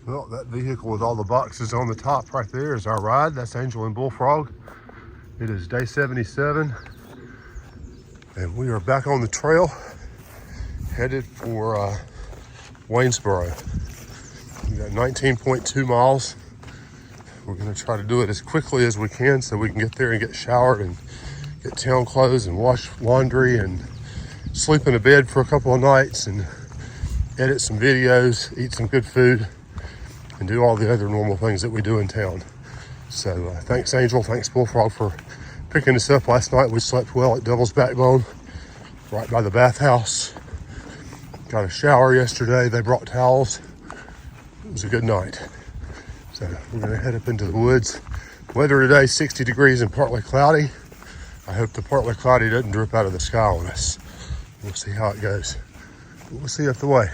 Well, that vehicle with all the boxes on the top right there is our ride. That's Angel and Bullfrog. It is day 77, and we are back on the trail, headed for Waynesboro. We got 19.2 miles. We're gonna try to do it as quickly as we can so we can get there and get showered and get town clothes and wash laundry and sleep in a bed for a couple of nights and edit some videos, eat some good food, and do all the other normal things that we do in town. So thanks Angel, thanks Bullfrog for picking us up last night. We slept well at Devil's Backbone, right by the bathhouse. Got a shower yesterday, they brought towels. It was a good night. So we're gonna head up into the woods. Weather today, 60 degrees and partly cloudy. I hope the partly cloudy doesn't drip out of the sky on us. We'll see how it goes. We'll see up the way.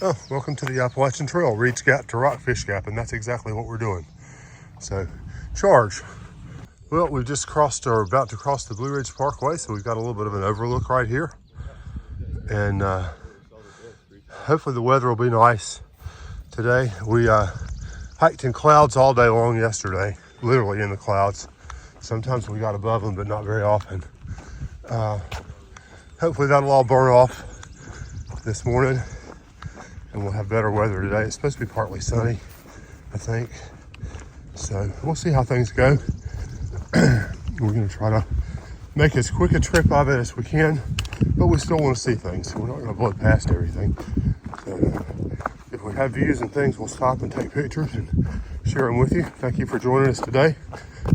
Oh, welcome to the Appalachian Trail, Reed's Gap to Rockfish Gap, and that's exactly what we're doing. So, charge. Well, we've just crossed, or about to cross the Blue Ridge Parkway, so we've got a little bit of an overlook right here. And hopefully the weather will be nice today. We hiked in clouds all day long yesterday, literally in the clouds. Sometimes we got above them, but not very often. Hopefully that'll all burn off this morning, and we'll have better weather today. It's supposed to be partly sunny, I think. So we'll see how things go. We're gonna try to make as quick a trip of it as we can, but we still want to see things. So we're not gonna blow past everything. So if we have views and things, we'll stop and take pictures and share them with you. Thank you for joining us today.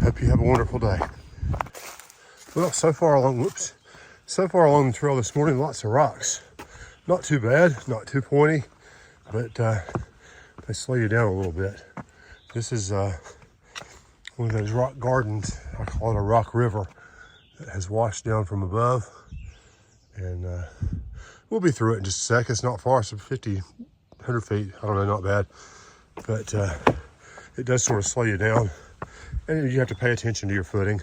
Hope you have a wonderful day. Well, so far along the trail this morning, lots of rocks. Not too bad, not too pointy, but they slow you down a little bit. This is one of those rock gardens. I call it a rock river that has washed down from above. And we'll be through it in just a sec. It's not far, it's 50, 100 feet. I don't know, not bad. But it does sort of slow you down. And you have to pay attention to your footing.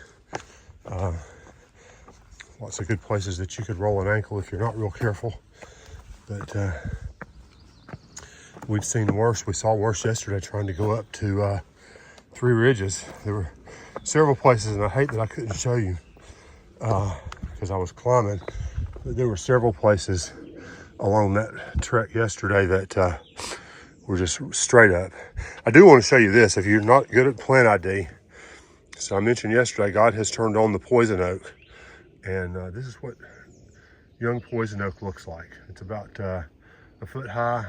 Lots of good places that you could roll an ankle if you're not real careful. But we've seen worse. We saw worse yesterday trying to go up to Three Ridges. There were several places, and I hate that I couldn't show you because I was climbing. But there were several places along that trek yesterday that were just straight up. I do want to show you this. If you're not good at plant ID, so I mentioned yesterday, God has turned on the poison oak, and this is what young poison oak looks like. It's about a foot high,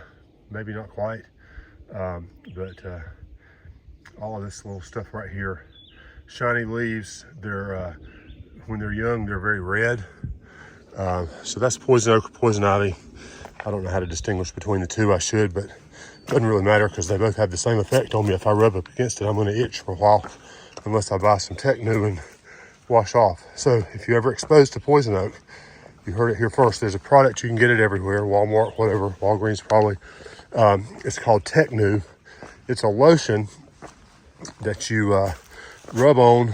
maybe not quite, but all of this little stuff right here, shiny leaves. They're when they're young, they're very red. So that's poison oak or poison ivy. I don't know how to distinguish between the two. I should, but it doesn't really matter because they both have the same effect on me. If I rub up against it, I'm going to itch for a while, unless I buy some Tech-Nu and wash off. So if you're ever exposed to poison oak, you heard it here first. There's a product, you can get it everywhere, Walmart, whatever, Walgreens probably. It's called Tech-Nu. It's a lotion that you rub on,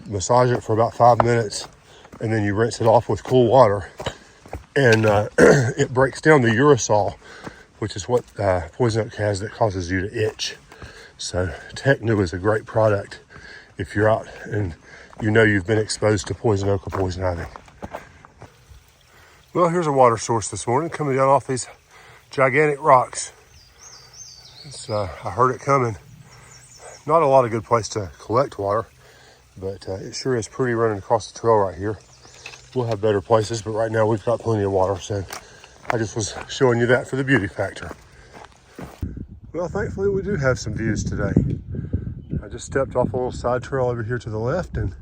massage it for about 5 minutes, and then you rinse it off with cool water. And it breaks down the urusol, which is what poison oak has that causes you to itch. So Tech-Nu is a great product if you're out and you know you've been exposed to poison oak or poison ivy. Well, here's a water source this morning coming down off these gigantic rocks. I heard it coming. Not a lot of good place to collect water, but it sure is pretty running across the trail right here. We'll have better places, but right now we've got plenty of water, so I just was showing you that for the beauty factor. Well, thankfully we do have some views today. I just stepped off a little side trail over here to the left, and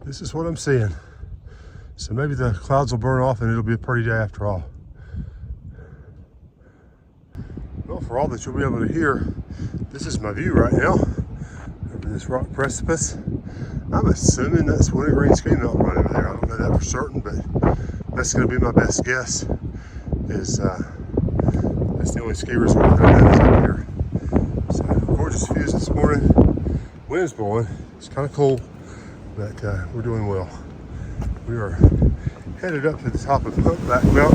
this is what I'm seeing. So maybe the clouds will burn off and it'll be a pretty day after all. Well, for all that you'll be able to hear, this is my view right now over this rock precipice. I'm assuming that's Wintergreen Ski Resort right over there. I don't know that for certain, but that's going to be my best guess. Is that's the only ski resort that I know is up here. So gorgeous views this morning. Wind's blowing. It's kind of cold, but we're doing well. We are headed up to the top of Humpback Mt,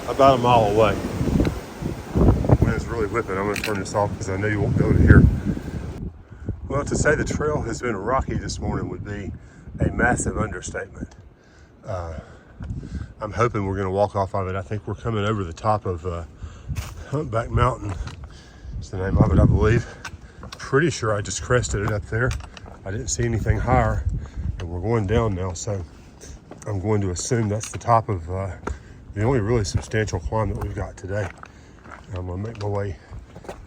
about a mile away. is really whipping. I'm gonna turn this off because I know you won't be able to hear. Well, to say the trail has been rocky this morning would be a massive understatement. I'm hoping we're gonna walk off of it. I think we're coming over the top of Humpback Mountain. It's the name of it, I believe. Pretty sure I just crested it up there. I didn't see anything higher, and we're going down now, so I'm going to assume that's the top of the only really substantial climb that we've got today. I'm gonna make my way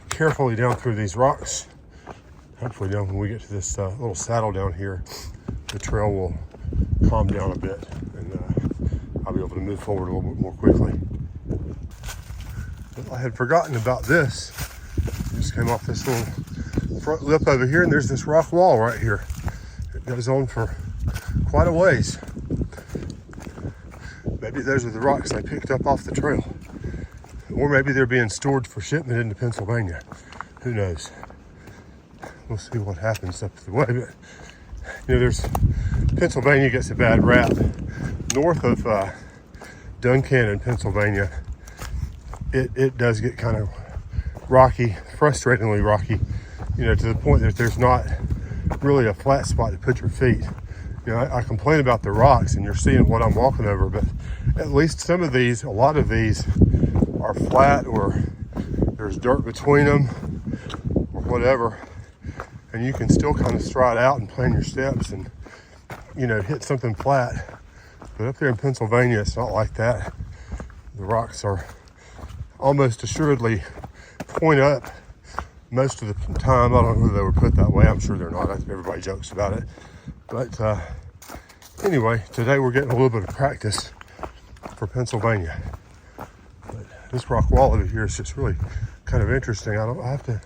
carefully down through these rocks. Hopefully down when we get to this little saddle down here, the trail will calm down a bit and I'll be able to move forward a little bit more quickly. But I had forgotten about this. Just came off this little front lip over here, and there's this rock wall right here. It goes on for quite a ways. Maybe those are the rocks they picked up off the trail. Or maybe they're being stored for shipment into Pennsylvania. Who knows? We'll see what happens up the way. But, you know, Pennsylvania gets a bad rap. North of Duncan in Pennsylvania, it does get kind of rocky, frustratingly rocky, you know, to the point that there's not really a flat spot to put your feet. You know, I complain about the rocks, and you're seeing what I'm walking over, but at least some of these, a lot of these are flat, or there's dirt between them or whatever, and you can still kind of stride out and plan your steps and, you know, hit something flat. But up there in Pennsylvania, it's not like that. The rocks are almost assuredly point up most of the time. I don't know whether they were put that way. I'm sure they're not. Everybody jokes about it. But anyway, today we're getting a little bit of practice for Pennsylvania. But this rock wall over here is just really kind of interesting. I have to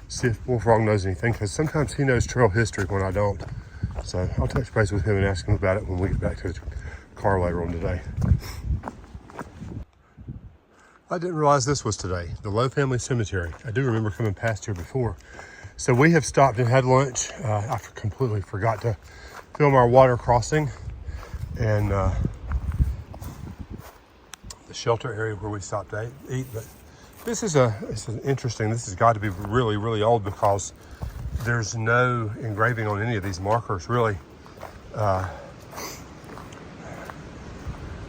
see if Bullfrog knows anything, because sometimes he knows trail history when I don't. So I'll touch base with him and ask him about it when we get back to the car later on today. I didn't realize this was today, the Lowe Family Cemetery. I do remember coming past here before. So we have stopped and had lunch. I completely forgot to film our water crossing and the shelter area where we stopped to eat. But this is interesting. This has got to be really, really old, because there's no engraving on any of these markers, really.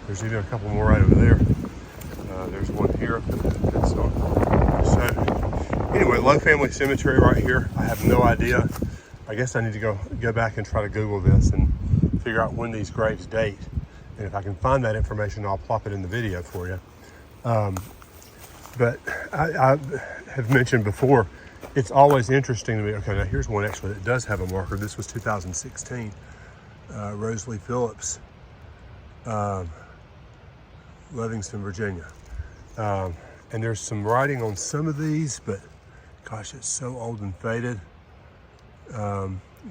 There's even a couple more right over there. There's one here. So anyway, Lowe Family Cemetery right here. I have no idea. I guess I need to go back and try to Google this and figure out when these graves date. And if I can find that information, I'll plop it in the video for you. But I have mentioned before, it's always interesting to me. Okay, now here's one actually that does have a marker. This was 2016. Rosalie Phillips, Livingston, Virginia. And there's some writing on some of these, but gosh, it's so old and faded.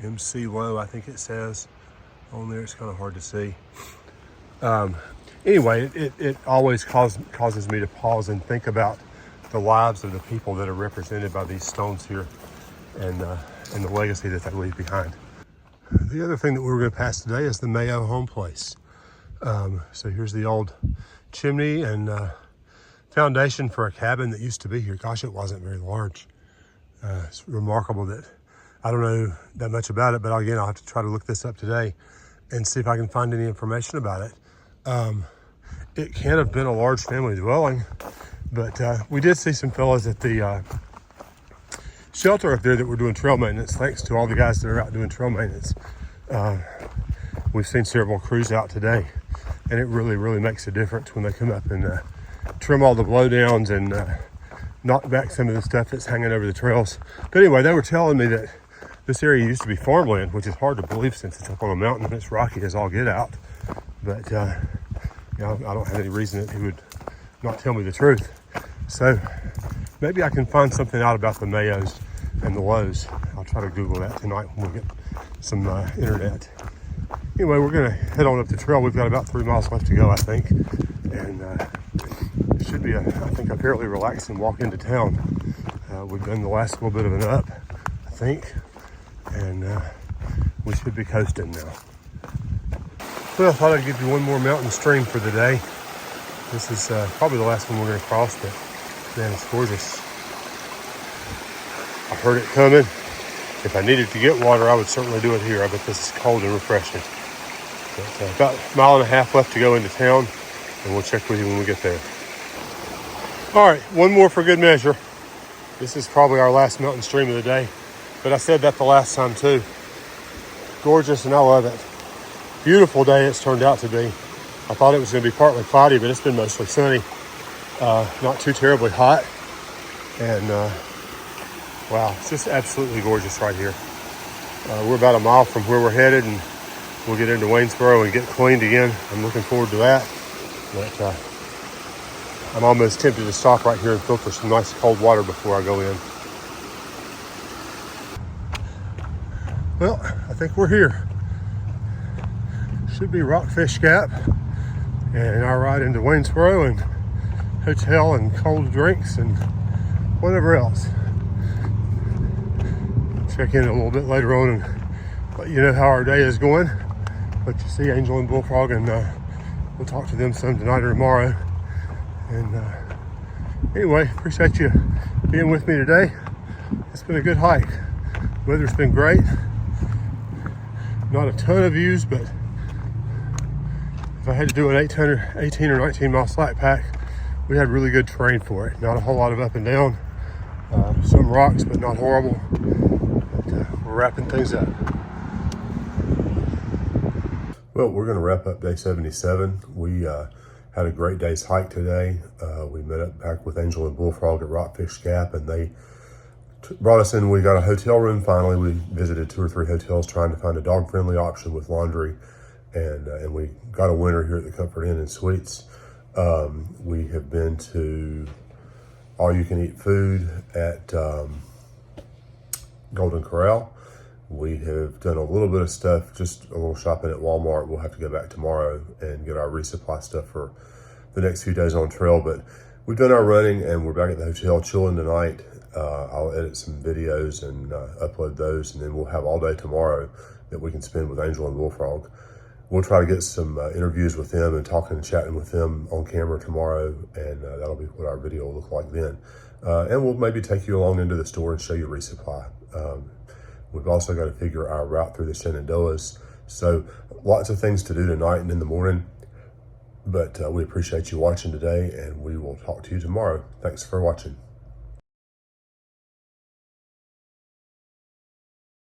MC Lowe, I think it says on there. It's kind of hard to see. Anyway, it always causes me to pause and think about the lives of the people that are represented by these stones here, and the legacy that they leave behind. The other thing that we were going to pass today is the Mayo home place. So here's the old chimney and foundation for a cabin that used to be here. Gosh, it wasn't very large. It's remarkable that I don't know that much about it, but again, I'll have to try to look this up today and see if I can find any information about it. It can't have been a large family dwelling, but we did see some fellas at the shelter up there that were doing trail maintenance. Thanks to all the guys that are out doing trail maintenance. We've seen several crews out today, and it really, really makes a difference when they come up and trim all the blowdowns and knock back some of the stuff that's hanging over the trails. But anyway, they were telling me that this area used to be farmland, which is hard to believe since it's up on a mountain and it's rocky as all get out. But you know, I don't have any reason that he would not tell me the truth. So maybe I can find something out about the Mayos and the Lowes. I'll try to Google that tonight when we get some internet. Anyway, we're gonna head on up the trail. We've got about 3 miles left to go, I think. And it should be, I think, a fairly relaxing walk into town. We've done the last little bit of an up, I think. And we should be coasting now. Well, I thought I'd give you one more mountain stream for the day. This is probably the last one we're gonna cross, but man, it's gorgeous. I heard it coming. If I needed to get water, I would certainly do it here. I bet this is cold and refreshing. But, about a mile and a half left to go into town, and we'll check with you when we get there. All right, one more for good measure. This is probably our last mountain stream of the day, but I said that the last time too. Gorgeous, and I love it. Beautiful day it's turned out to be. I thought it was going to be partly cloudy, but it's been mostly sunny. Not too terribly hot. And wow, it's just absolutely gorgeous right here. We're about a mile from where we're headed, and we'll get into Waynesboro and get cleaned again. I'm looking forward to that. But I'm almost tempted to stop right here and filter some nice cold water before I go in. Well, I think we're here. Should be Rockfish Gap, and our ride into Waynesboro and hotel and cold drinks and whatever else. Check in a little bit later on and let you know how our day is going. Let you see Angel and Bullfrog, and we'll talk to them some tonight or tomorrow. And anyway, appreciate you being with me today. It's been a good hike. Weather's been great. Not a ton of views, but if I had to do an 18 or 19 mile slack pack, we had really good terrain for it. Not a whole lot of up and down. Some rocks, but not horrible. But, we're wrapping things up. Well, we're going to wrap up day 77. We had a great day's hike today. We met up back with Angel and Bullfrog at Rockfish Gap, and they brought us in. We got a hotel room finally. We visited 2 or 3 hotels trying to find a dog-friendly option with laundry, and we got a winner here at the Comfort Inn and Suites. We have been to all-you-can-eat food at Golden Corral. We have done a little bit of stuff, just a little shopping at Walmart. We'll have to go back tomorrow and get our resupply stuff for the next few days on trail. But we've done our running, and we're back at the hotel chilling tonight. I'll edit some videos and upload those, and then we'll have all day tomorrow that we can spend with Angel and Bullfrog. We'll try to get some interviews with them and talking and chatting with them on camera tomorrow, and that'll be what our video will look like then. And we'll maybe take you along into the store and show you resupply. We've also got to figure our route through the Shenandoahs. So lots of things to do tonight and in the morning. But we appreciate you watching today, and we will talk to you tomorrow. Thanks for watching.